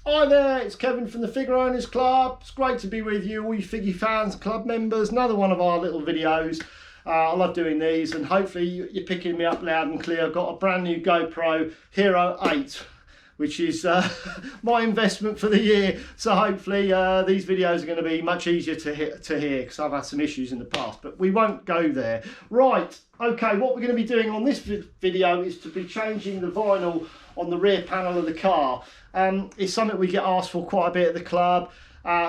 Hi there, it's Kevin from the Figure Owners Club. It's great to be with you, all you Figgy fans, club members. Another one of our little videos. I love doing these, and hopefully you're picking me up loud and clear. I've got a brand new GoPro Hero 8, which is my investment for the year. So hopefully these videos are going to be much easier to hear because I've had some issues in the past, but we won't go there. Right, okay, what we're going to be doing on this video is to be changing the vinyl on the rear panel of the car. It's something we get asked for quite a bit at the club,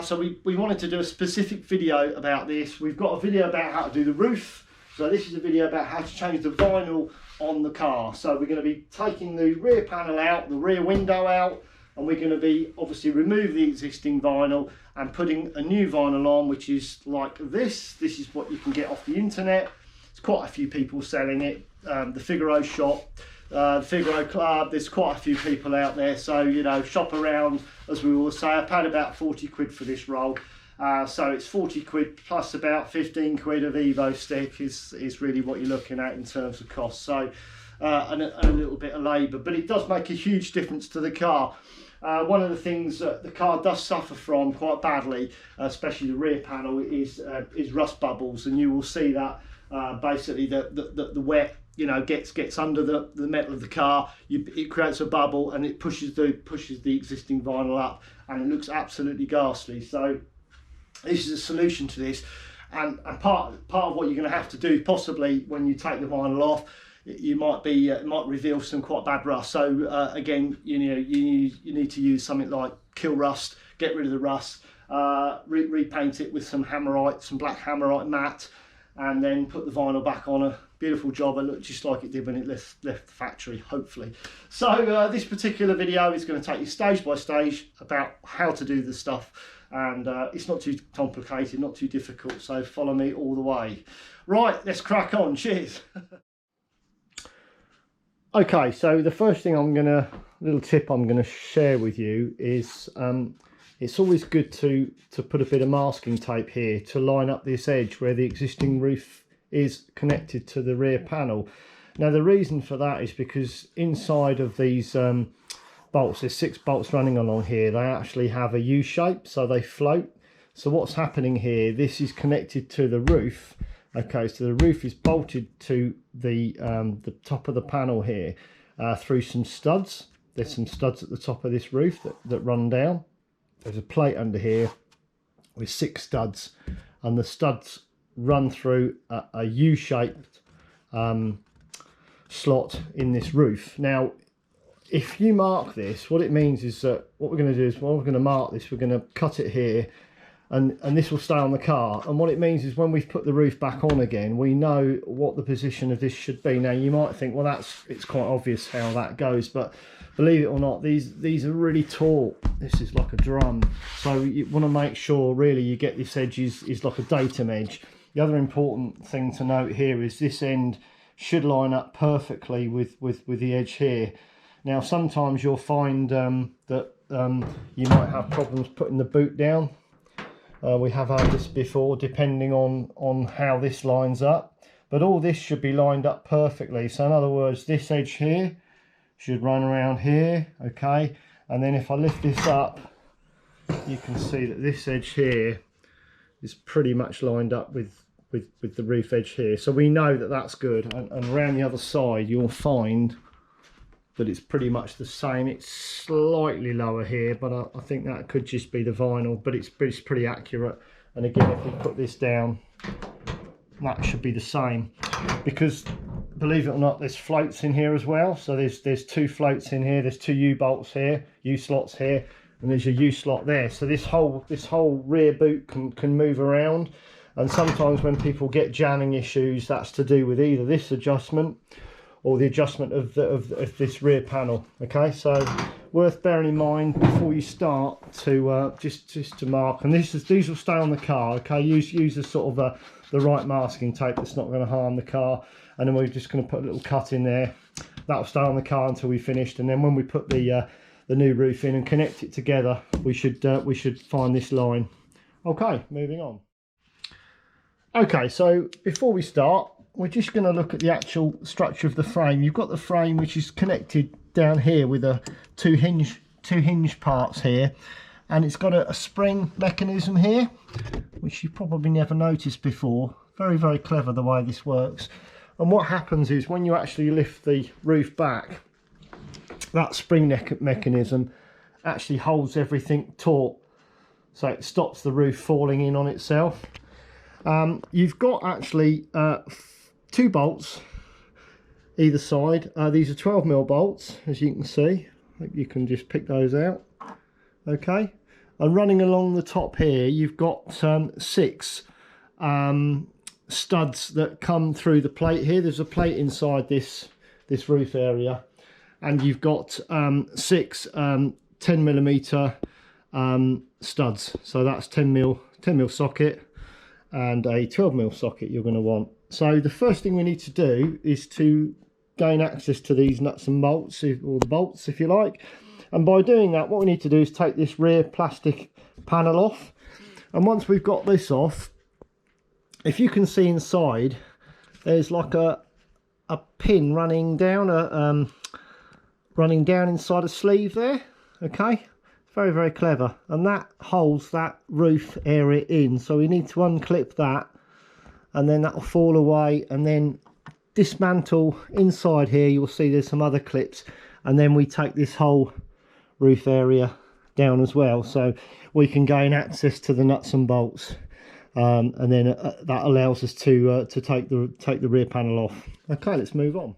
so we wanted to do a specific video about this. We've got a video about how to do the roof, so this is a video about how to change the vinyl on the car. So we're going to be taking the rear panel out, the rear window out, and we're going to be obviously remove the existing vinyl and putting a new vinyl on, which is like this. This is what you can get off the internet. There's quite a few people selling it. The Figaro shop, the Figaro Club, there's quite a few people out there, so you know, shop around, as we always say. I paid about 40 quid for this roll, so it's 40 quid plus about 15 quid of Evo stick is really what you're looking at in terms of cost. So and a little bit of labour, but it does make a huge difference to the car. One of the things that the car does suffer from quite badly, especially the rear panel, is rust bubbles, and you will see that basically the wet, you know, gets under the metal of the car. It creates a bubble and it pushes the existing vinyl up, and it looks absolutely ghastly. So this is a solution to this, and part of what you're going to have to do possibly when you take the vinyl off, you might reveal some quite bad rust. So again, you need to use something like Kill Rust, get rid of the rust, repaint it with some hammerite, some black hammerite matte, and then put the vinyl back on. A beautiful job. It looked just like it did when it left the factory, hopefully. So this particular video is going to take you stage by stage about how to do the stuff, and it's not too complicated, not too difficult, so follow me all the way. Right, let's crack on. Cheers. Okay, so the first thing little tip I'm gonna share with you is it's always good to put a bit of masking tape here to line up this edge where the existing roof is connected to the rear panel. Now the reason for that is because inside of these bolts, there's 6 bolts running along here, they actually have a U shape, so they float. So what's happening here, this is connected to the roof. Okay, so the roof is bolted to the top of the panel here through some studs. There's some studs at the top of this roof that run down. There's a plate under here with 6 studs, and the studs run through a U-shaped slot in this roof. Now, if you mark this, what it means is that what we're going to do is, we're going to mark this, we're going to cut it here, and this will stay on the car. And what it means is when we've put the roof back on again, we know what the position of this should be. Now you might think, well, it's quite obvious how that goes, but believe it or not, these are really taut. This is like a drum, so you want to make sure really you get this edge is like a datum edge. The other important thing to note here is this end should line up perfectly with the edge here. Now sometimes you'll find that you might have problems putting the boot down. We have had this before, depending on how this lines up, but all this should be lined up perfectly. So in other words, this edge here should run around here, okay, and then if I lift this up, you can see that this edge here is pretty much lined up with the roof edge here. So we know that that's good, and around the other side you'll find that it's pretty much the same. It's slightly lower here, but I think that could just be the vinyl, but it's pretty accurate. And again, if we put this down, that should be the same, because believe it or not, there's floats in here as well. So there's 2 floats in here, there's 2 U-bolts here, U-slots here, and there's a U-slot there. So this whole rear boot can move around, and sometimes when people get jamming issues, that's to do with either this adjustment or the adjustment of this rear panel. Okay, so worth bearing in mind before you start to just to mark, and these will stay on the car. Okay, use a sort of the right masking tape that's not going to harm the car, and then we're just going to put a little cut in there. That'll stay on the car until we finished, and then when we put the new roof in and connect it together, we should find this line. Okay, moving on. Okay, so before we start, we're just going to look at the actual structure of the frame. You've got the frame which is connected down here with 2 hinge two hinge parts here, and it's got a spring mechanism here, which you probably never noticed before. Very, very clever the way this works. And what happens is when you actually lift the roof back, that spring mechanism actually holds everything taut, so it stops the roof falling in on itself. You've got actually 2 bolts either side. These are 12mm bolts, as you can see. Hope you can just pick those out. Okay, and running along the top here, you've got 6 studs that come through the plate here. There's a plate inside this roof area, and you've got 6 10mm studs. So that's 10mm socket and a 12mm socket you're going to want. So the first thing we need to do is to gain access to these nuts and bolts, or the bolts if you like. And by doing that, what we need to do is take this rear plastic panel off. And once we've got this off, if you can see inside, there's like a pin running down inside a sleeve there. Okay, very, very clever, and that holds that roof area in. So we need to unclip that, and then that will fall away, and then dismantle inside here. You'll see there's some other clips, and then we take this whole roof area down as well, so we can gain access to the nuts and bolts, and then that allows us to take the rear panel off. Okay, let's move on.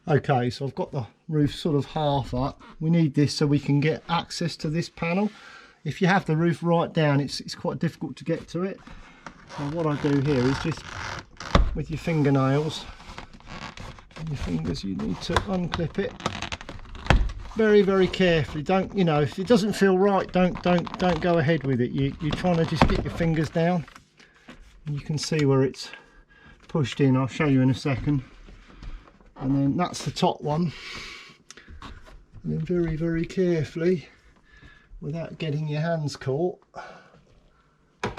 Okay, so I've got the roof sort of half up. We need this so we can get access to this panel. If you have the roof right down, it's quite difficult to get to it. So what I do here is just with your fingernails and your fingers, you need to unclip it very, very carefully. Don't, you know, if it doesn't feel right, don't go ahead with it. You're trying to just get your fingers down, and you can see where it's pushed in. I'll show you in a second. And then that's the top one, and then very, very carefully, without getting your hands caught, I'll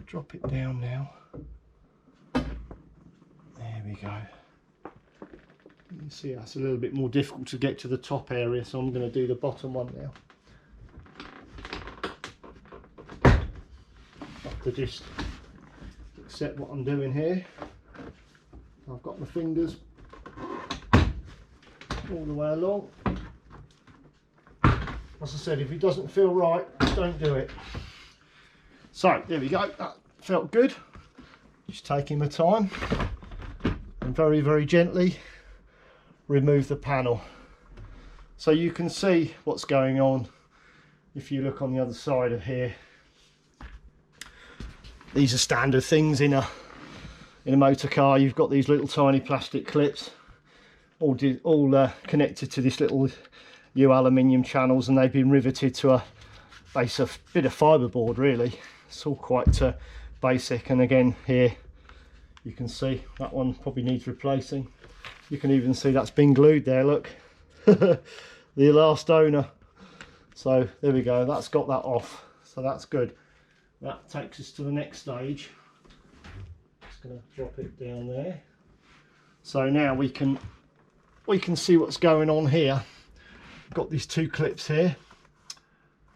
drop it down now. There we go. You can see that's a little bit more difficult to get to the top area, so I'm going to do the bottom one now. Have to just accept what I'm doing here. I've got my fingers all the way along. As I said, if it doesn't feel right, don't do it. So there we go, that felt good. Just taking my time and very, very gently remove the panel, so you can see what's going on. If you look on the other side of here, these are standard things in a motor car. You've got these little tiny plastic clips all connected to this little U aluminium channels, and they've been riveted to a base of bit of fiberboard. Really, it's all quite basic. And again here you can see that one probably needs replacing. You can even see that's been glued there, look. The last owner. So there we go, that's got that off, so that's good. That takes us to the next stage. Just going to drop it down there. So now we can see what's going on here. I've got these 2 clips here.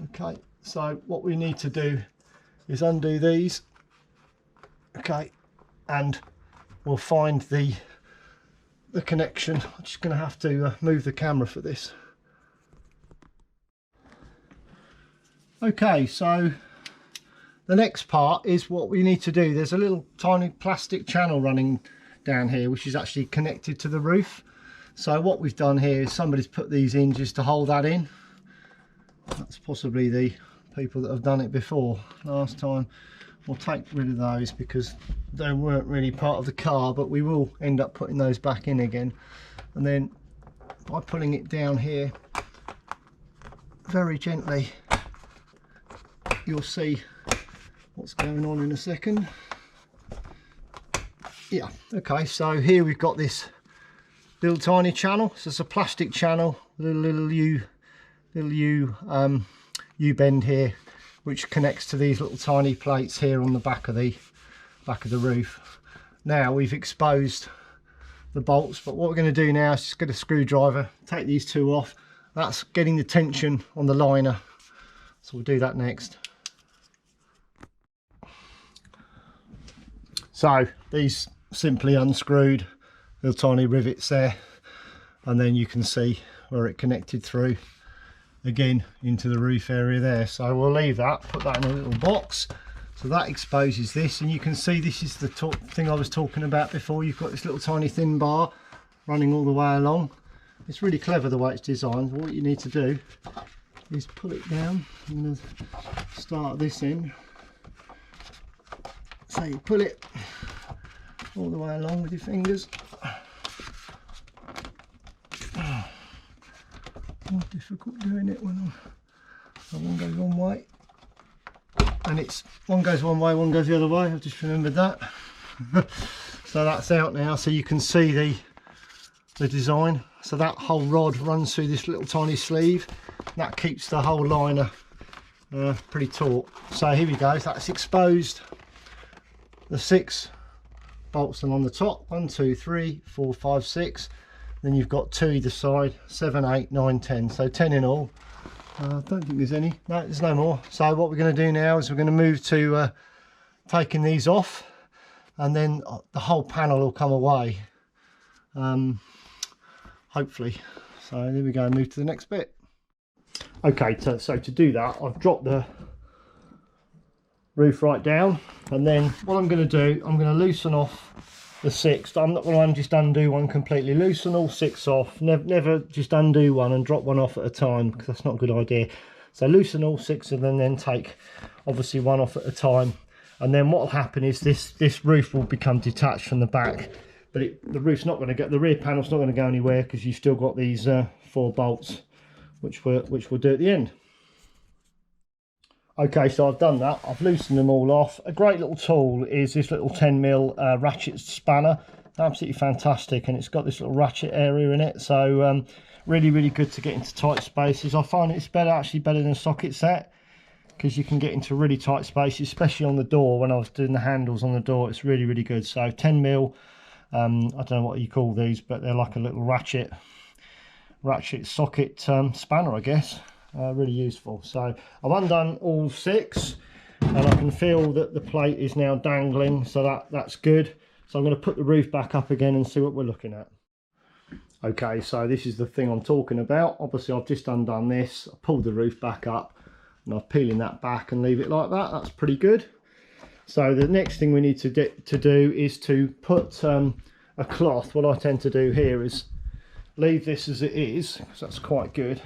Okay, so what we need to do is undo these. Okay, and we'll find the connection. I'm just going to have to move the camera for this. Okay, so the next part is what we need to do. There's a little tiny plastic channel running down here, which is actually connected to the roof. So what we've done here is somebody's put these in just to hold that in. That's possibly the people that have done it before last time. We'll take rid of those because they weren't really part of the car, but we will end up putting those back in again. And then by pulling it down here very gently, you'll see what's going on in a second. Yeah, okay, so here we've got this little tiny channel. So it's a plastic channel, little U bend here, which connects to these little tiny plates here on the back of the roof. Now we've exposed the bolts, but what we're going to do now is just get a screwdriver, take these 2 off, that's getting the tension on the liner. So we'll do that next. So these simply unscrewed, little tiny rivets there, and then you can see where it connected through again into the roof area there. So we'll leave that, put that in a little box. So that exposes this, and you can see this is the thing I was talking about before. You've got this little tiny thin bar running all the way along. It's really clever the way it's designed. What you need to do is pull it down. I'm going to start at this end. So you pull it all the way along with your fingers. More difficult doing it when one goes one way, and it's one goes one way, one goes the other way. I've just remembered that. So that's out now, so you can see the design. So that whole rod runs through this little tiny sleeve. That keeps the whole liner pretty taut. So here we go. That's exposed. The 6 bolts along the top. 1, 2, 3, 4, 5, 6. Then you've got 2 either side. 7, 8, 9, 10. So 10 in all. I don't think there's any. No, there's no more. So what we're going to do now is we're going to move to taking these off, and then the whole panel will come away. Hopefully. So there we go. Move to the next bit. Okay, so to do that, I've dropped the roof right down, and then what I'm going to do, I'm going to loosen off the 6. I'm not going to just undo one completely. Loosen all 6 off. Never just undo one and drop one off at a time, because that's not a good idea. So loosen all 6 and then take obviously one off at a time, and then what will happen is this roof will become detached from the back, but the roof's not going to get, the rear panel's not going to go anywhere, because you've still got these 4 bolts which we'll do at the end. Okay, so I've done that. I've loosened them all off. A great little tool is this little 10mm ratchet spanner. Absolutely fantastic, and it's got this little ratchet area in it. So really good to get into tight spaces. I find it's actually better than a socket set, because you can get into really tight spaces, especially on the door. When I was doing the handles on the door, it's really good. So 10mm. I don't know what you call these, but they're like a little ratchet socket spanner, I guess. Really useful. So I've undone all 6, and I can feel that the plate is now dangling, so that's good. So I'm going to put the roof back up again and see what we're looking at. Okay, so this is the thing I'm talking about. Obviously I've just undone this, I pulled the roof back up, and I'm peeling that back and leave it like that. That's pretty good. So the next thing we need to do is to put a cloth. What I tend to do here is leave this as it is, because that's quite good.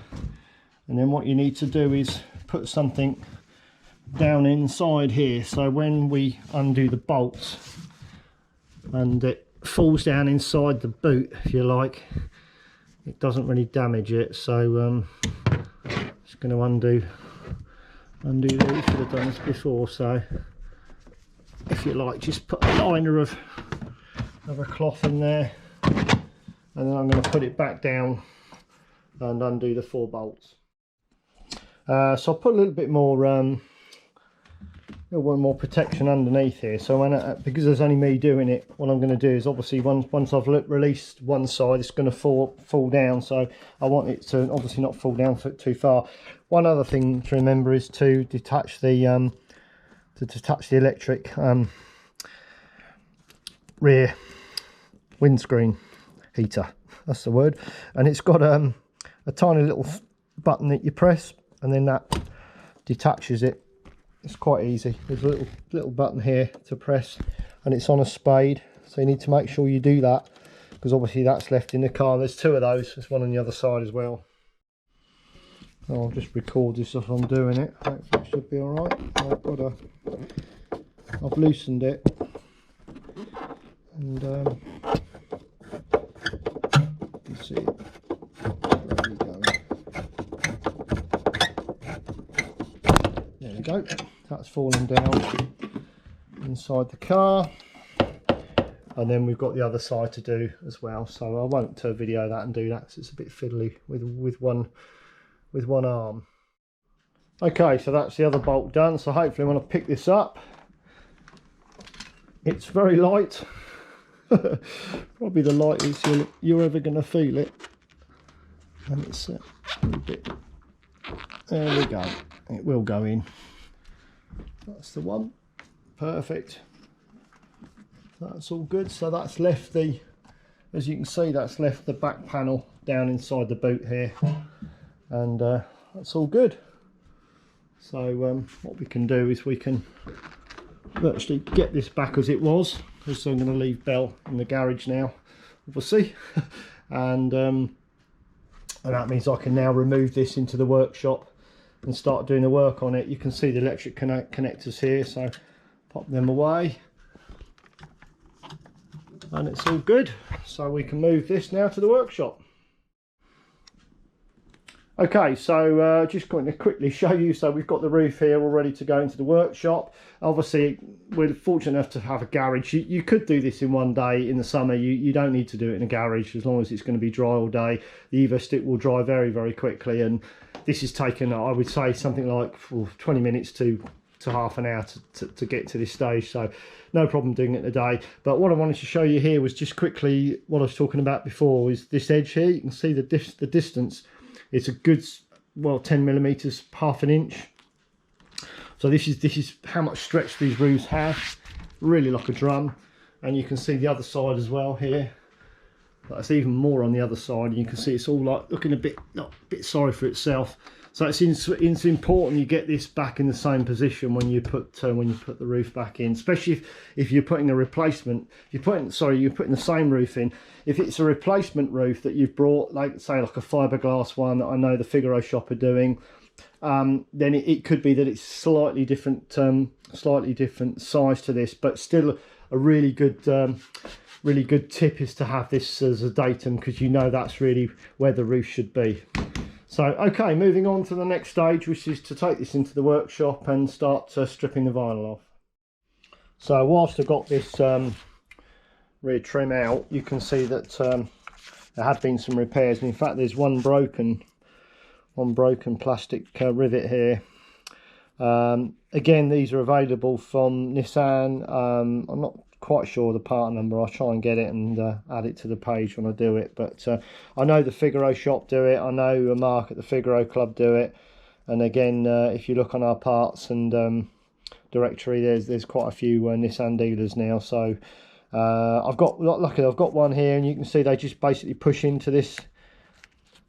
And then what you need to do is put something down inside here, so when we undo the bolts and it falls down inside the boot, if you like, it doesn't really damage it. So just going to undo these. Should have done this before. So if you like, just put a liner of a cloth in there, and then I'm going to put it back down and undo the 4 bolts. So I'll put a little bit more protection underneath here. So because there's only me doing it, what I'm going to do is, obviously once I've released one side, it's going to fall down. So I want it to obviously not fall down too far. One other thing to remember is to detach the electric rear windscreen heater. That's the word. And it's got a tiny little button that you press, and then that detaches it. It's quite easy. There's a little button here to press, and it's on a spade, so you need to make sure you do that, because obviously that's left in the car. There's 2 of those. There's one on the other side as well. I'll just record this if I'm doing it. Hopefully it should be all right. I've loosened it, and you see it. There we go. That's falling down inside the car, and then we've got the other side to do as well. So I won't video that and do that, because it's a bit fiddly with one arm. Okay, so that's the other bolt done. So hopefully when I pick this up, it's very light. Probably the lightest you're ever going to feel it. and it's a little bit, there we go, it will go in. That's the one, perfect. That's all good. So that's left the, as you can see, that's left the back panel down inside the boot here, and that's all good. So what we can do is we can virtually get this back as it was. So I'm going to leave Belle in the garage now, obviously, and that means I can now remove this into the workshop and start doing the work on it. You can see the electric connectors here, so pop them away, and it's all good. So we can move this now to the workshop. Okay, so just going to quickly show you, so we've got the roof here all ready to go into the workshop. Obviously we're fortunate enough to have a garage. You could do this in one day in the summer. You don't need to do it in a garage, as long as it's going to be dry all day. The Evo stick will dry very, very quickly, and this has taken, I would say, something like 20 minutes to half an hour to get to this stage, so no problem doing it in a day. But what I wanted to show you here was just quickly what I was talking about before, is this edge here. You can see the distance. It's a good, well, 10 millimeters, half an inch. So this is how much stretch these roofs have, really like a drum. And you can see the other side as well here. That's even more on the other side. You can see it's all like looking a bit sorry for itself. So it's important you get this back in the same position when you put the roof back in, especially if you're putting a replacement. You're putting the same roof in. If it's a replacement roof that you've brought, like say like a fiberglass one that I know the Figaro shop are doing, then it could be that it's slightly different size to this, but still a really good tip is to have this as a datum, because you know that's really where the roof should be. So, okay, moving on to the next stage, which is to take this into the workshop and start stripping the vinyl off. So, whilst I've got this rear trim out, you can see that there have been some repairs. And in fact, there's one broken plastic rivet here. Again, these are available from Nissan. I'm not quite sure the part number. I'll try and get it and add it to the page when I do it, but I know the Figaro shop do it. I know Mark at the Figaro club do it, and again, if you look on our parts and directory, there's quite a few Nissan dealers now. So luckily I've got one here, and you can see they just basically push into this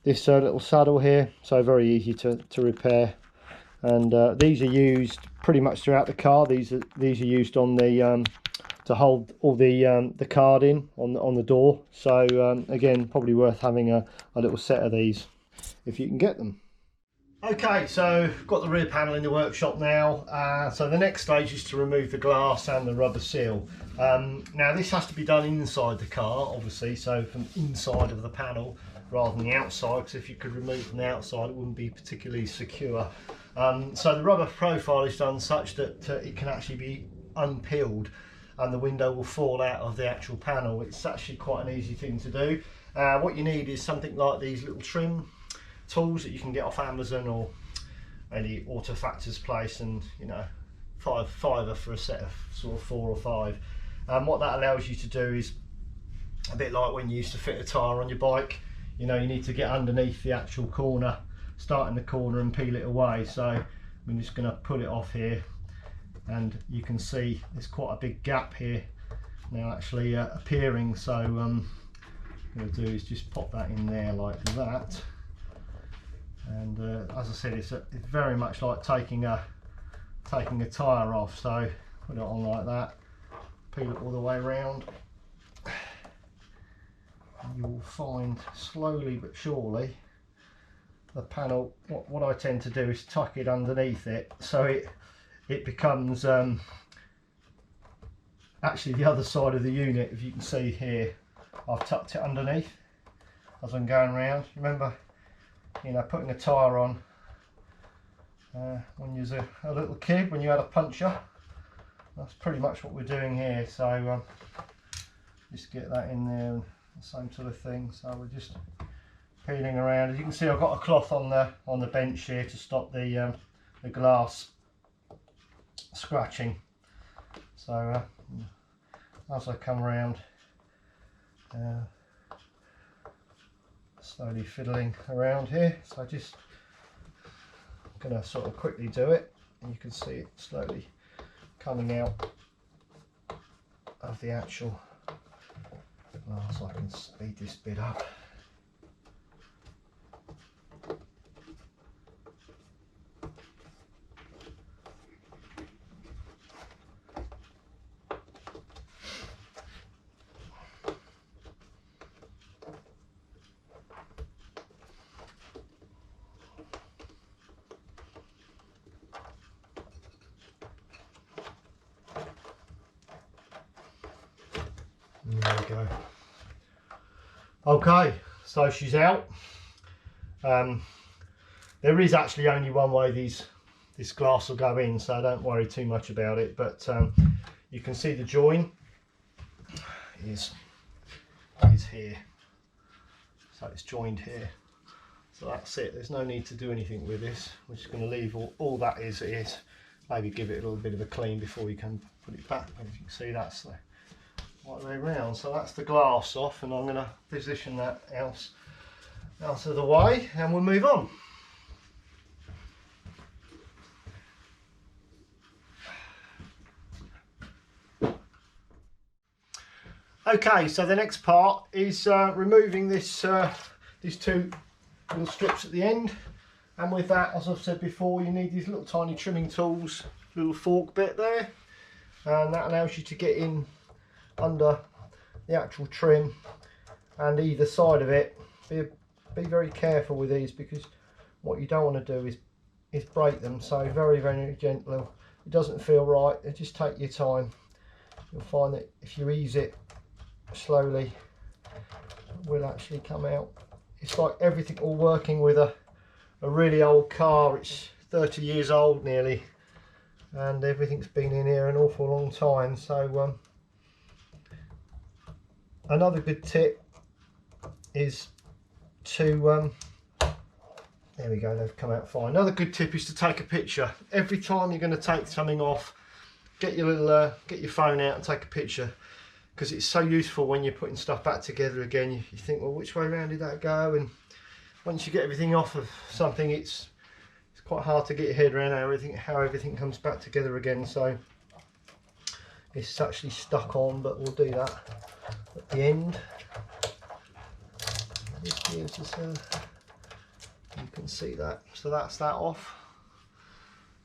little saddle here, so very easy to repair. And these are used pretty much throughout the car. These are used on the to hold all the card in on the door. So again, probably worth having a little set of these if you can get them. Okay, so got the rear panel in the workshop now. So the next stage is to remove the glass and the rubber seal. Now this has to be done inside the car, obviously, so from inside of the panel rather than the outside, because if you could remove from the outside it wouldn't be particularly secure. So the rubber profile is done such that it can actually be unpeeled and the window will fall out of the actual panel. It's actually quite an easy thing to do. What you need is something like these little trim tools that you can get off Amazon or any auto factor's place, and you know, £5 for a set of sort of 4 or 5. What that allows you to do is a bit like when you used to fit a tyre on your bike. You know, you need to get underneath the actual corner, start in the corner and peel it away. So I'm just going to pull it off here, and you can see there's quite a big gap here now actually appearing. So what I'm going to do is just pop that in there like that. And as I said, it's very much like taking a tyre off. So put it on like that, peel it all the way around. You'll find slowly but surely the panel, what I tend to do is tuck it underneath it, so it becomes actually the other side of the unit. If you can see here, I've tucked it underneath as I'm going around. Remember, you know, putting a tyre on when you was a little kid, when you had a puncture, that's pretty much what we're doing here. So just get that in there, and the same sort of thing. So we're just peeling around. As you can see, I've got a cloth on the bench here to stop the glass scratching. So as I come around, slowly fiddling around here. So just going to sort of quickly do it, and you can see it slowly coming out of the actual glass. I can speed this bit up. There we go. Okay, so she's out. There is actually only one way this glass will go in, so don't worry too much about it. But you can see the join is here, so it's joined here. So that's it. There's no need to do anything with this. We're just going to leave all that is. Maybe give it a little bit of a clean before we can put it back. And if you can see, that's the right way round. So that's the glass off, and I'm going to position that out of the way, and we'll move on. Okay, so the next part is removing this these two little strips at the end, and with that, as I've said before, you need these little tiny trimming tools, little fork bit there, and that allows you to get in under the actual trim and either side of it. Be very careful with these, because what you don't want to do is break them. So very, very gentle. It doesn't feel right, just take your time. You'll find that if you ease it slowly, it will actually come out. It's like everything all working with a really old car. It's 30 years old nearly, and everything's been in here an awful long time. So another good tip is to there we go, they've come out fine. Another good tip is to take a picture. Every time you're going to take something off, get your phone out and take a picture, because it's so useful when you're putting stuff back together again. You think, well, which way around did that go? And once you get everything off of something, it's quite hard to get your head around how everything comes back together again. So it's actually stuck on, but we'll do that at the end. This gives us you can see that. So that's that off,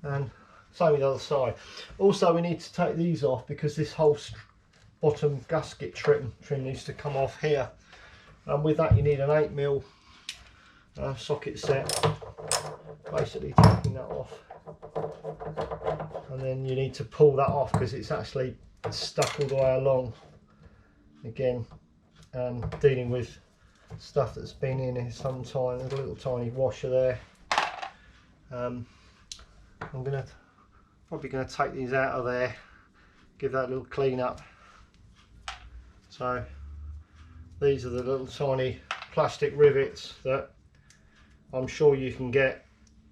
and same with the other side. Also, we need to take these off, because this whole bottom gasket trim needs to come off here, and with that you need an 8mm socket set. Basically taking that off, and then you need to pull that off, because it's actually stuck all the way along. Again, dealing with stuff that's been in here some time. There's a little tiny washer there. I'm probably gonna take these out of there, give that a little clean up. So these are the little tiny plastic rivets that I'm sure you can get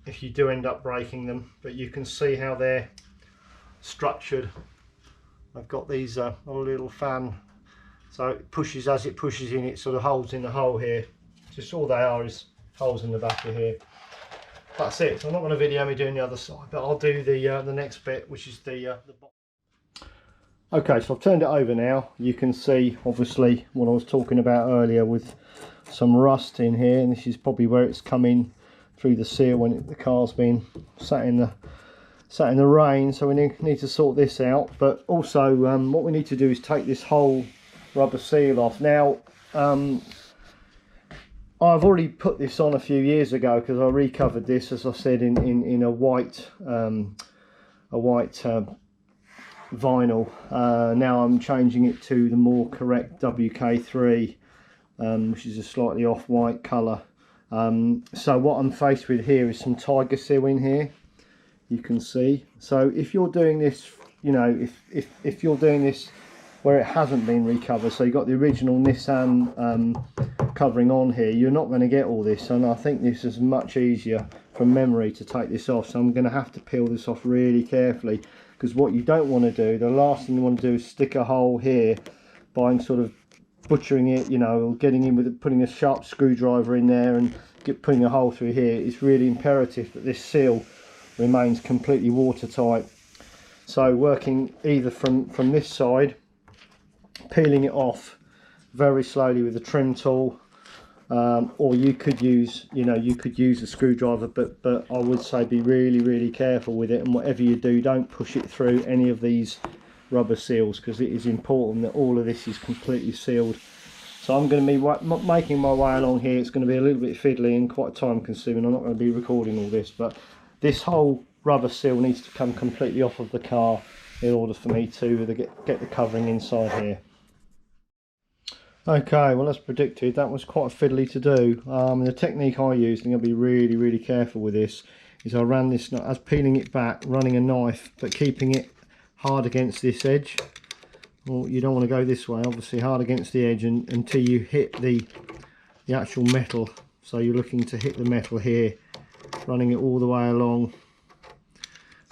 if you do end up breaking them, but you can see how they're structured. I've got these little fan, so it pushes, as it pushes in, it sort of holds in the hole here. Just all they are is holes in the back of here. That's it. So I'm not going to video me doing the other side, but I'll do the next bit, which is the bottom. Okay, so I've turned it over now. You can see obviously what I was talking about earlier with some rust in here, and this is probably where it's come in through the seal when the car's been sat in the rain. So we need to sort this out. But also what we need to do is take this whole rubber seal off. Now I've already put this on a few years ago, because I recovered this, as I said, in a white vinyl. Now I'm changing it to the more correct WK3, which is a slightly off-white colour. So what I'm faced with here is some tiger seal in here, you can see. So if you're doing this, you know, if you're doing this where it hasn't been recovered, so you've got the original Nissan covering on here, you're not going to get all this, and I think this is much easier from memory to take this off. So I'm going to have to peel this off really carefully, because what you don't want to do, the last thing you want to do is stick a hole here by sort of butchering it, you know, or getting in with it, putting a sharp screwdriver in there and putting a hole through here, it's really imperative that this seal remains completely watertight. So working either from this side, peeling it off very slowly with a trim tool, or you could use, you know, you could use a screwdriver, but I would say be really careful with it, and whatever you do, don't push it through any of these rubber seals, because it is important that all of this is completely sealed. So I'm going to be making my way along here. It's going to be a little bit fiddly and quite time consuming. I'm not going to be recording all this, but this whole rubber seal needs to come completely off of the car in order for me to get the covering inside here. Okay, well, as predicted, that was quite fiddly to do. The technique I used, and I'm going to be really careful with this, is I ran this, as peeling it back, running a knife, but keeping it hard against this edge. Well, you don't want to go this way, obviously, hard against the edge until you hit the actual metal. So you're looking to hit the metal here, running it all the way along.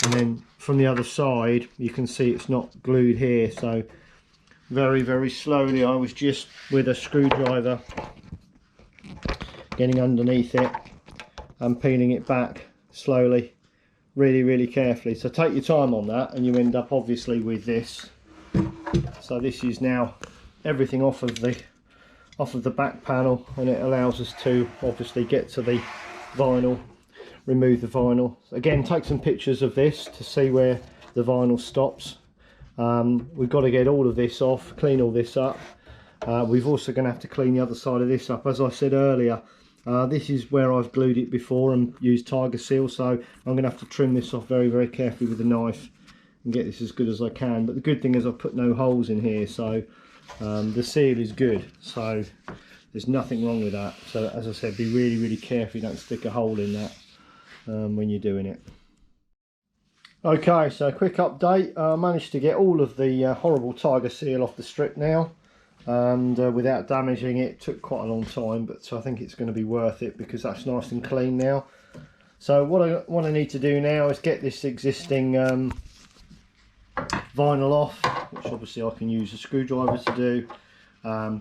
And then from the other side, you can see it's not glued here, so very slowly, I was just with a screwdriver getting underneath it and peeling it back slowly, really carefully. So take your time on that, and you end up obviously with this. So this is now everything off of the back panel, and it allows us to obviously get to the vinyl, remove the vinyl. Again, take some pictures of this to see where the vinyl stops. We've got to get all of this off, clean all this up. We've also going to have to clean the other side of this up. As I said earlier, this is where I've glued it before and used Tiger Seal, so I'm going to have to trim this off very carefully with a knife and get this as good as I can. But the good thing is I've put no holes in here, so the seal is good, so there's nothing wrong with that. So as I said, be really careful you don't stick a hole in that when you're doing it. Okay, so quick update. I managed to get all of the horrible Tiger Seal off the strip now, and without damaging it. Took quite a long time, but I think it's going to be worth it because that's nice and clean now. So what I need to do now is get this existing vinyl off, which obviously I can use a screwdriver to do.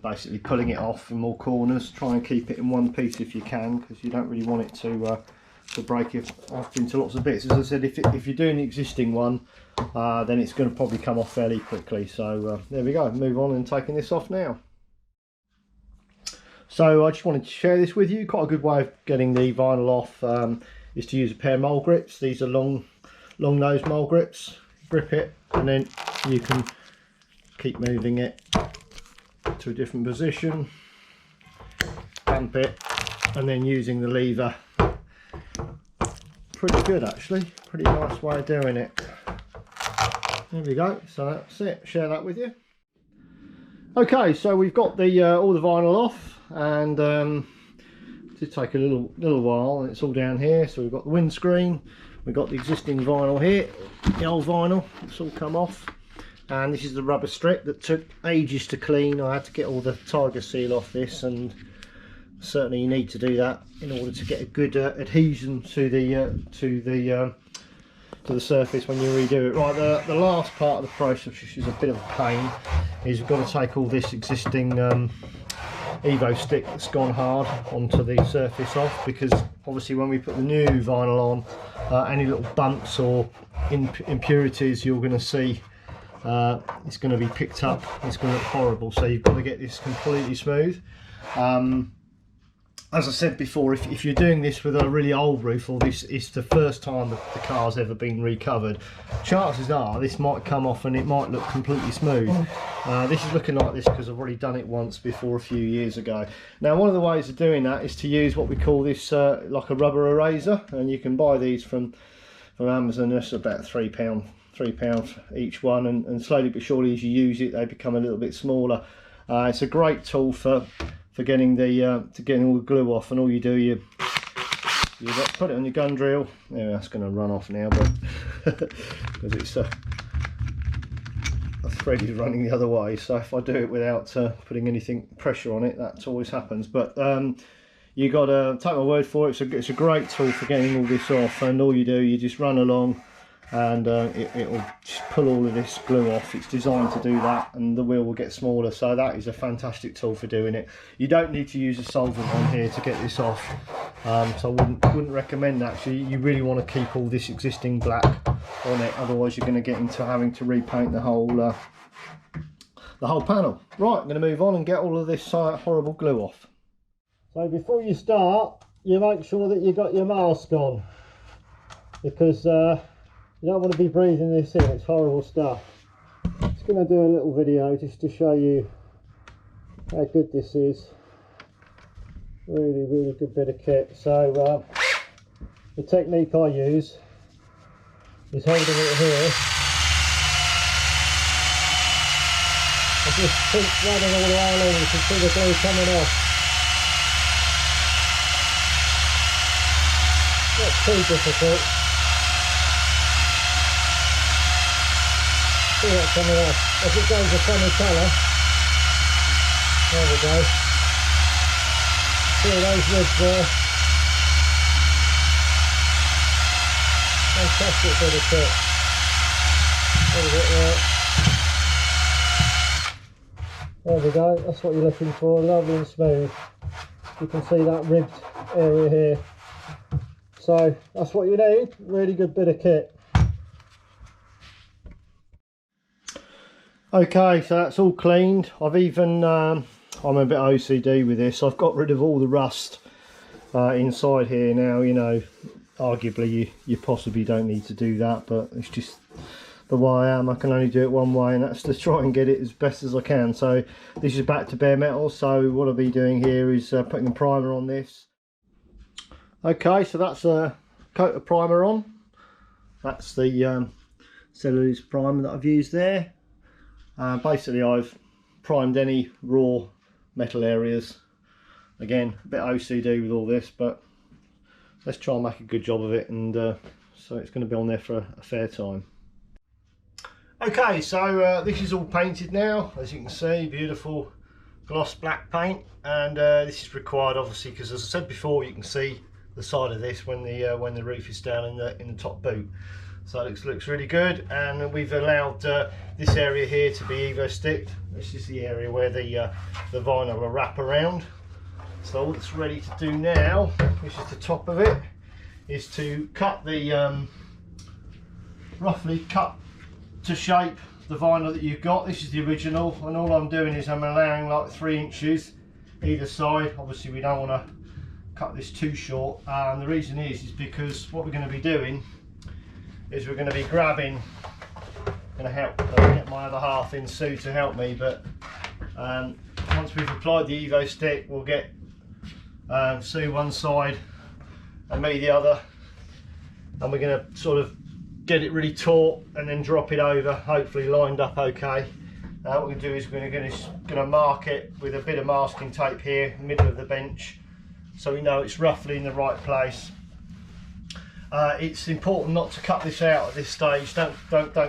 Basically pulling it off in all corners. Try and keep it in one piece if you can, because you don't really want it to break it off into lots of bits. As I said, if you're doing the existing one, then it's going to probably come off fairly quickly. So there we go, move on and taking this off now. So I just wanted to share this with you. Quite a good way of getting the vinyl off is to use a pair of mole grips. These are long nose mole grips. Grip it, and then you can keep moving it to a different position, clamp it, and then using the lever. Pretty good actually, pretty nice way of doing it. There we go, so that's it, share that with you. Okay, so we've got the all the vinyl off, and it did take a little while, and it's all down here. So we've got the windscreen, we've got the existing vinyl here, the old vinyl, it's all come off, and this is the rubber strip that took ages to clean. I had to get all the Tiger Seal off this, and certainly you need to do that in order to get a good adhesion to the surface when you redo it. Right, the last part of the process, which is a bit of a pain, is we've got to take all this existing Evo stick that's gone hard onto the surface off, because obviously when we put the new vinyl on, any little bumps or impurities you're going to see, it's going to be picked up. It's going to look horrible, so you've got to get this completely smooth. As I said before, if you're doing this with a really old roof, or this is the first time that the car's ever been recovered, chances are this might come off and it might look completely smooth. This is looking like this because I've already done it once before a few years ago. Now, one of the ways of doing that is to use what we call this like a rubber eraser, and you can buy these from Amazon. That's about £3 each one, and slowly but surely as you use it they become a little bit smaller. It's a great tool for getting getting all the glue off, and all you do, you put it on your gun drill. Yeah, that's going to run off now, but because it's the thread is running the other way, so if I do it without putting anything pressure on it, that always happens. But you got to take my word for it, it's a great tool for getting all this off, and all you do, you just run along and it'll just pull all of this glue off. It's designed to do that, and the wheel will get smaller, so that is a fantastic tool for doing it. You don't need to use a solvent on here to get this off, so I wouldn't recommend that. Actually, you really want to keep all this existing black on it, otherwise you're going to get into having to repaint the whole panel. Right, I'm going to move on and get all of this horrible glue off. So before you start, you make sure that you've got your mask on, because you don't want to be breathing this in. It's horrible stuff. Just going to do a little video just to show you how good this is. Really good bit of kit. So the technique I use is holding it here and just keep running all the way along. You can see the glue coming off. Not too difficult. See that coming off. As it goes a funny colour. There we go. See those ribs there. Fantastic bit of kit. There we go. That's what you're looking for. Lovely and smooth. You can see that ribbed area here. So that's what you need. Really good bit of kit. Okay, so that's all cleaned. I've even, I'm a bit OCD with this. I've got rid of all the rust inside here now. You know, arguably you possibly don't need to do that, but it's just the way I am. I can only do it one way, and that's to try and get it as best as I can. So this is back to bare metal. So what I'll be doing here is putting a primer on this. Okay, so that's a coat of primer on. That's the cellulose primer that I've used there. Basically I've primed any raw metal areas. Again, a bit OCD with all this, but let's try and make a good job of it, and so it's going to be on there for a fair time. Okay, so this is all painted now, as you can see, beautiful gloss black paint, and this is required obviously because, as I said before, you can see the side of this when the roof is down in the top boot. So it looks really good, and we've allowed this area here to be evo sticked. This is the area where the vinyl will wrap around. So all that's ready to do now, which is the top of it, is to cut the roughly cut to shape the vinyl that you've got. This is the original, and all I'm doing is I'm allowing like 3 inches either side. Obviously we don't want to cut this too short, and the reason is because what we're going to be doing is we're going to be grabbing, going to help get my other half in, Sue, to help me, but once we've applied the evo stick, we'll get Sue one side and me the other, and we're going to sort of get it really taut and then drop it over, hopefully lined up okay. What we're going to do is we're going to mark it with a bit of masking tape here, middle of the bench, so we know it's roughly in the right place. It's important not to cut this out at this stage. Don't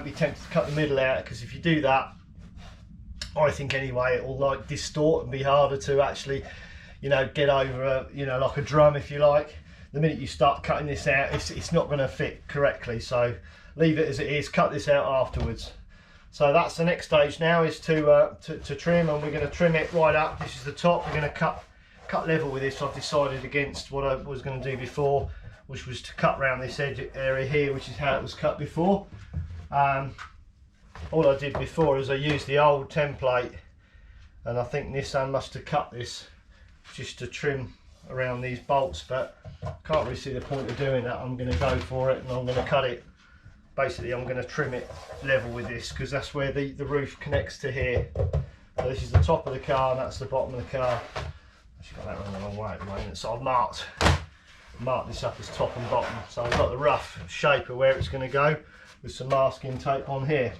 be tempted to cut the middle out, because if you do that, I think anyway, it will like distort and be harder to actually, you know, get over like a drum, if you like. The minute you start cutting this out, it's not going to fit correctly, so leave it as it is, cut this out afterwards. So that's the next stage now, is to trim, and we're going to trim it right up. This is the top. We're going to cut level with this. I've decided against what I was going to do before, which was to cut around this edge area here, which is how it was cut before. All I did before is I used the old template, and I think Nissan must have cut this just to trim around these bolts, but I can't really see the point of doing that. I'm going to go for it, and I'm going to cut it. Basically I'm going to trim it level with this, because that's where the roof connects to here. So this is the top of the car, and that's the bottom of the car. Actually got that running the wrong way at the moment, so I've marked this up as top and bottom, so I've got the rough shape of where it's going to go with some masking tape on here.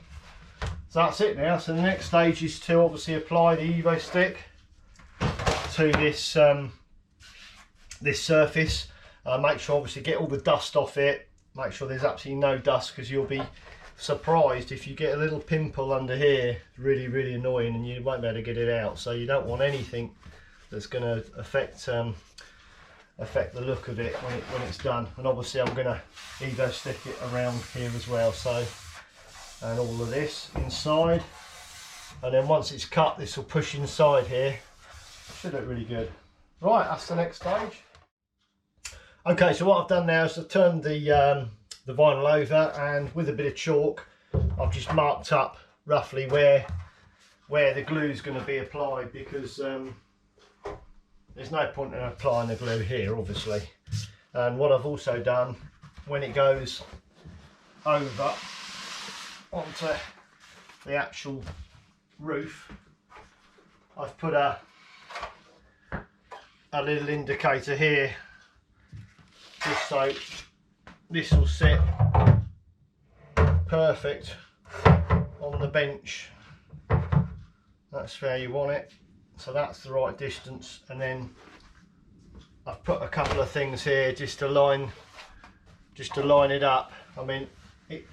So that's it now. So the next stage is to obviously apply the evo stick to this this surface. Make sure obviously get all the dust off it, make sure there's absolutely no dust, because you'll be surprised if you get a little pimple under here. It's really annoying, and you won't be able to get it out. So you don't want anything that's going to affect affect the look of it when it's done. And obviously I'm going to evo stick it around here as well, so, and all of this inside, and then once it's cut this will push inside here. Should look really good. Right, that's the next stage. Okay, so what I've done now is I've turned the vinyl over, and with a bit of chalk I've just marked up roughly where the glue is going to be applied, because there's no point in applying the glue here obviously. And what I've also done, when it goes over onto the actual roof, I've put a little indicator here, just so this will sit perfect on the bench. That's where you want it, so that's the right distance. And then I've put a couple of things here just to line it up. I mean,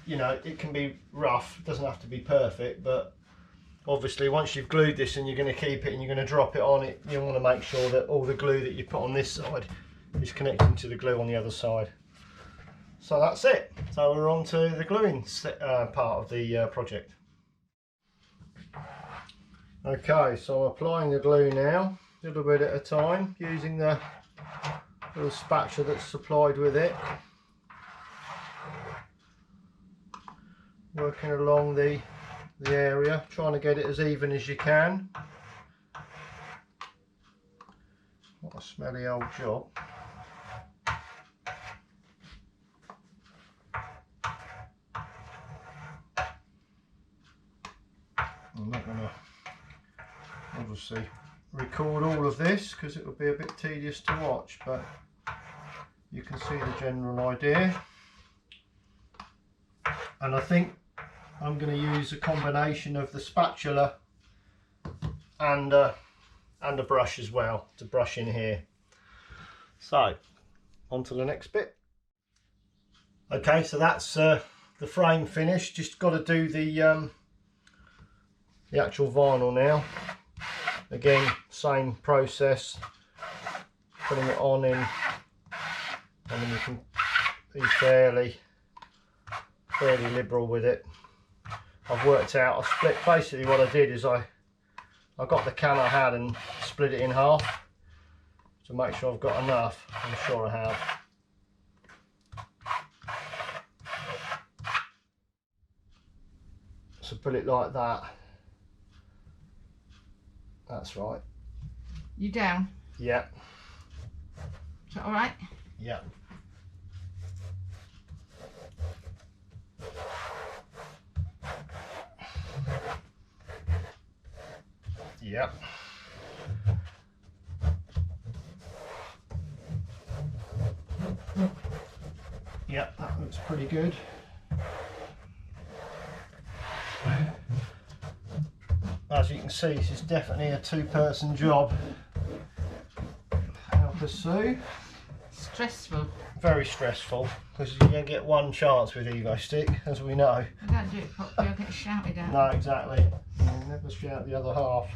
you know, it can be rough, it doesn't have to be perfect, but obviously once you've glued this and you're going to keep it and you're going to drop it on it, you want to make sure that all the glue that you put on this side is connecting to the glue on the other side. So that's it. So we're on to the gluing part of the project. Okay, so I'm applying the glue now, a little bit at a time, using the little spatula that's supplied with it. Working along the area, trying to get it as even as you can. What a smelly old job. I'm not going to obviously record all of this because it will be a bit tedious to watch, but you can see the general idea. And I think I'm going to use a combination of the spatula and a brush as well to brush in here. So on to the next bit. Okay, so that's the frame finished. Just got to do the actual vinyl now. Again, same process, putting it on in, and then you can be fairly liberal with it. I've worked out, I split, basically what I did is I got the can I had and split it in half to make sure I've got enough. I'm sure I have. So put it like that. That's right. You down? Yeah. Is that all right? Yeah. Yeah. Yeah, that looks pretty good. As you can see, this is definitely a two-person job. Help us Sue. Stressful. Very stressful, because you don't get one chance with Evo Stick, as we know. I don't do it properly, I'll get shouted at. No, exactly. You never shout the other half.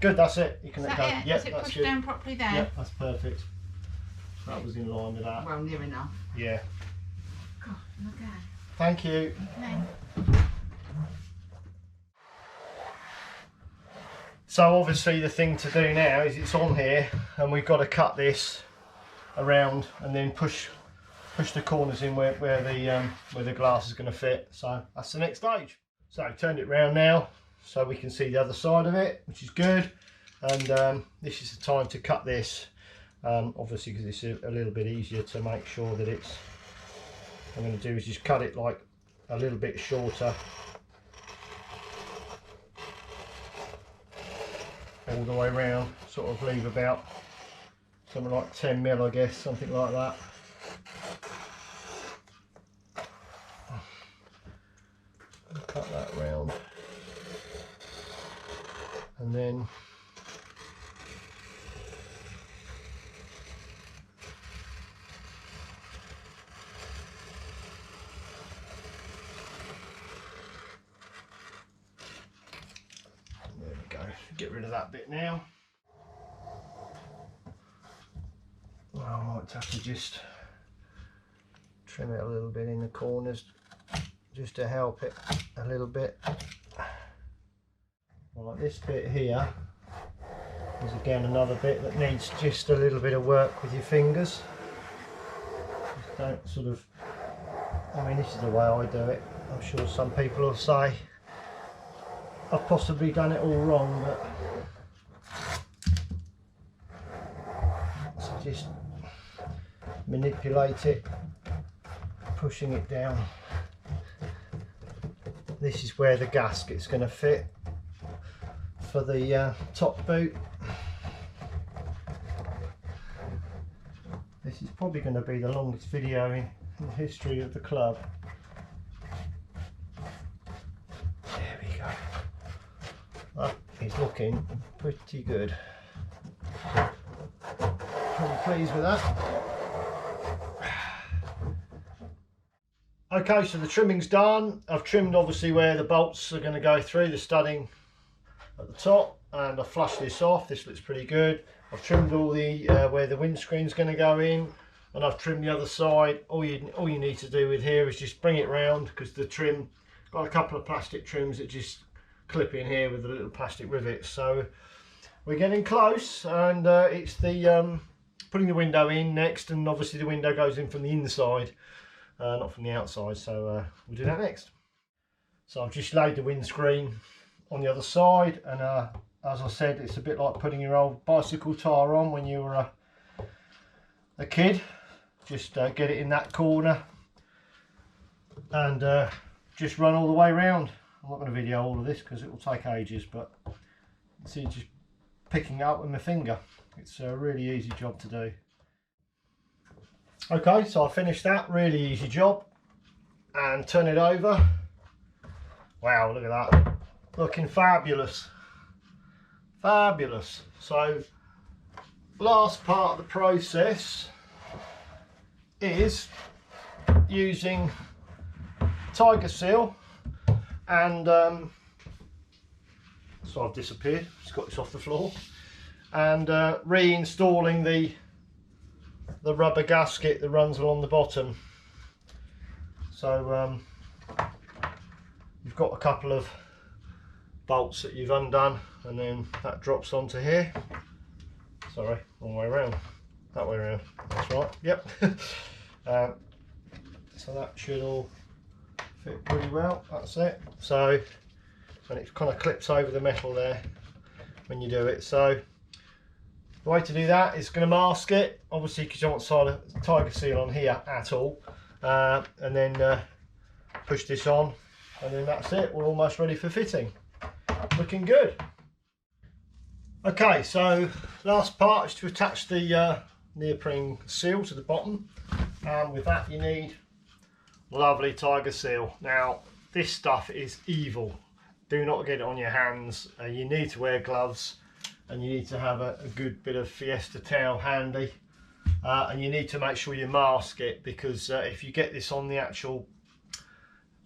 Good, that's it. You can Is let that go. it? Yep, Is it that's pushed good. down properly there? Yep, that's perfect. That was in line with that. Well, near enough. Yeah. God, look at that. Thank you. No. So obviously the thing to do now is it's on here, and we've got to cut this around and then push the corners in where the glass is going to fit. So that's the next stage. So I've turned it round now so we can see the other side of it, which is good. And this is the time to cut this, obviously, because it's a little bit easier to make sure that it's, what I'm going to do is just cut it like a little bit shorter all the way around, sort of leave about something like 10 mil, I guess, something like that. Cut that round, and then there we go. Get rid of that bit now. Well, I might might have to just trim it a little bit in the corners just to help it a little bit. Like this bit here is again another bit that needs just a little bit of work with your fingers. Just don't sort of, I mean, this is the way I do it. I'm sure some people will say I've possibly done it all wrong, but so just manipulate it, pushing it down. This is where the gasket's going to fit for the top boot. This is probably going to be the longest video in the history of the club. There we go. That is looking pretty good. Pretty pleased with that. Okay, so the trimming's done. I've trimmed obviously where the bolts are going to go through, the studding at the top, and I've flushed this off. This looks pretty good. I've trimmed all the where the windscreen's going to go in, and I've trimmed the other side. All you need to do with here is just bring it round, because the trim got a couple of plastic trims that just clip in here with the little plastic rivets. So we're getting close, and it's the putting the window in next, and obviously the window goes in from the inside, not from the outside. So we'll do that next. So I've just laid the windscreen on the other side, and as I said, it's a bit like putting your old bicycle tyre on when you were a kid. Just get it in that corner and just run all the way around. I'm not going to video all of this because it will take ages, but see, just picking it up with my finger. It's a really easy job to do. Okay, so I finished that, really easy job, and turn it over. Wow, look at that, looking fabulous. Fabulous. So last part of the process is using Tiger Seal, and so I've disappeared, just got this off the floor, and reinstalling the rubber gasket that runs along the bottom. So you've got a couple of bolts that you've undone, and then that drops onto here. Sorry, wrong way around, that way around, that's right, yep. So that should all fit pretty well, that's it. So, and it kind of clips over the metal there when you do it. So the way to do that is going to mask it, obviously, because you don't want Tiger Seal on here at all, and then push this on, and then that's it, we're almost ready for fitting. Looking good. Okay, so last part is to attach the neoprene seal to the bottom, and with that you need lovely Tiger Seal. Now this stuff is evil, do not get it on your hands. You need to wear gloves, and you need to have a good bit of Fiesta towel handy, and you need to make sure you mask it, because if you get this on the actual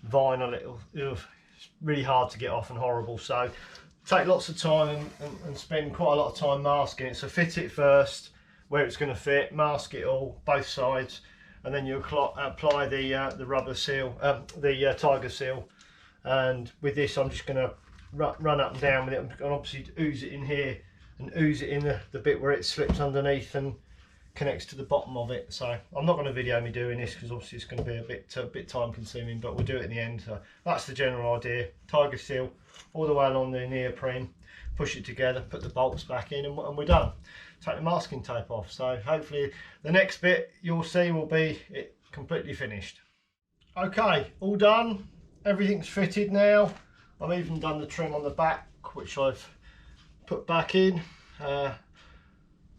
vinyl, it's really hard to get off and horrible. So take lots of time and spend quite a lot of time masking it. So fit it first where it's going to fit, mask it all, both sides, and then you apply the rubber seal, the Tiger Seal. And with this, I'm just going to run up and down with it, and obviously ooze it in here and ooze it in the bit where it slips underneath and connects to the bottom of it. So I'm not going to video me doing this, because obviously it's going to be a bit time consuming, but we'll do it in the end. So that's the general idea. Tiger Seal all the way along the neoprene, push it together, put the bolts back in, and we're done. Take the masking tape off. So hopefully the next bit you'll see will be it completely finished. Okay, all done, everything's fitted now. I've even done the trim on the back, which I've put back in.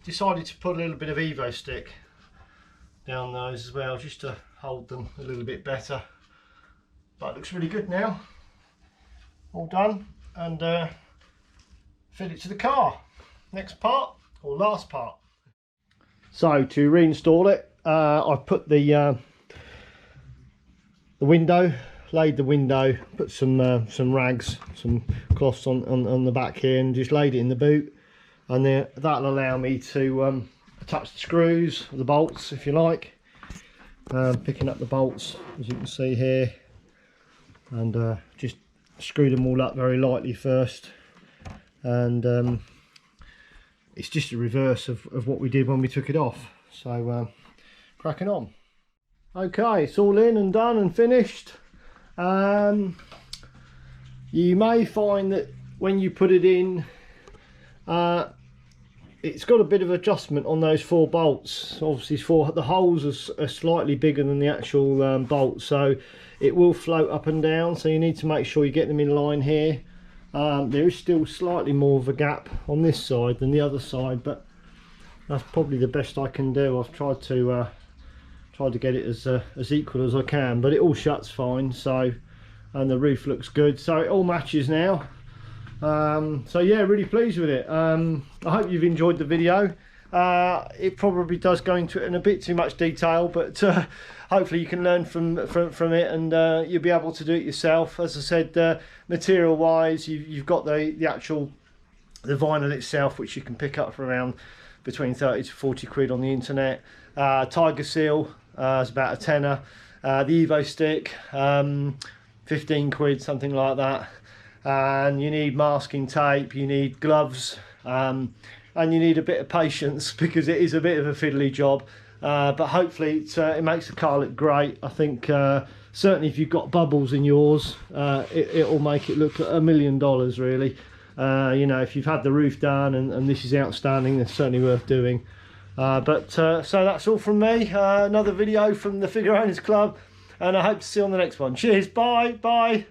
Decided to put a little bit of Evo stick down those as well, just to hold them a little bit better. But it looks really good now. All done, and fit it to the car. Next part, or last part. So to reinstall it, I've put the window, laid the window, put some rags, some cloths on the back here, and just laid it in the boot. And then that'll allow me to attach the screws, the bolts if you like. Picking up the bolts as you can see here, and just screw them all up very lightly first, and it's just a reverse of what we did when we took it off. So cracking on. Okay, it's all in and done and finished. You may find that when you put it in, it's got a bit of adjustment on those 4 bolts. Obviously the holes are slightly bigger than the actual bolts, so it will float up and down, so you need to make sure you get them in line here. There is still slightly more of a gap on this side than the other side, but that's probably the best I can do. I've tried to get it as equal as I can, but it all shuts fine. So, and the roof looks good, so it all matches now. So yeah, really pleased with it. I hope you've enjoyed the video. It probably does go into it in a bit too much detail, but hopefully you can learn from it, and you'll be able to do it yourself. As I said, material wise, you've got the vinyl itself, which you can pick up for around between 30 to 40 quid on the internet. Tiger seal is about a tenner. The Evo stick, 15 quid, something like that. And you need masking tape, you need gloves, and you need a bit of patience, because it is a bit of a fiddly job, but hopefully it makes the car look great. I think certainly if you've got bubbles in yours, it'll make it look $1 million really. You know, if you've had the roof done and this is outstanding, it's certainly worth doing. So that's all from me. Another video from the Figaro Owners Club, and I hope to see you on the next one. Cheers, bye.